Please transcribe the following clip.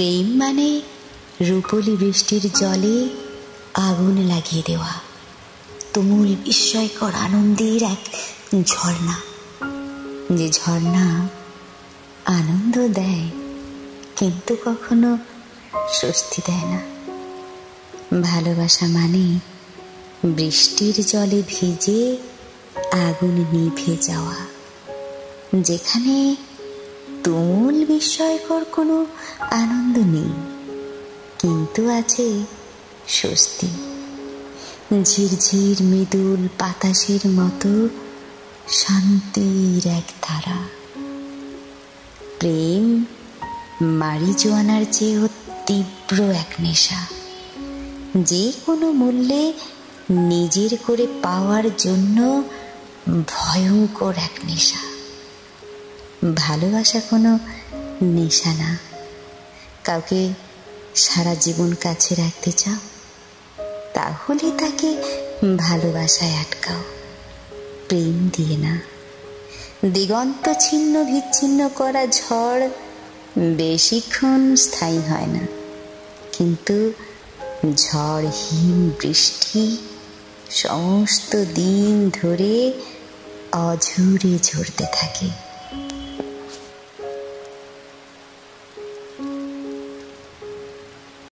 প্রেম মানে রূপলি বৃষ্টির জলে আগুন লাগিয়ে দেওয়া, তুমুল বিস্ময়কর আনন্দের এক ঝর্ণা, যে ঝর্ণা আনন্দ দেয় কিন্তু কখনো স্বস্তি দেয় না। ভালোবাসা মানে বৃষ্টির জলে ভিজে আগুন নিভে যাওয়া, যেখানে তুমুল বিস্ময়কর কোনো আনন্দ নেই, কিন্তু আছে স্বস্তি। ঝিরঝির মৃদুল বাতাসের মতো শান্তির এক ধারা। প্রেম মারিজুয়ানার চেয়েও তীব্র এক নেশা, যে কোনো মূল্যে নিজের করে পাওয়ার জন্য ভয়ঙ্কর এক নেশা। ভালোবাসা কোনো নেশা না। কাউকে সারা জীবন কাছে রাখতে চাও, তাহলে তাকে ভালোবাসায় আটকাও, প্রেম দিয়ে না। দিগন্ত ছিন্ন বিচ্ছিন্ন করা ঝড় বেশিক্ষণ স্থায়ী হয় না, কিন্তু ঝড়হীন বৃষ্টি সমস্ত দিন ধরে অঝরে ঝরতে থাকে।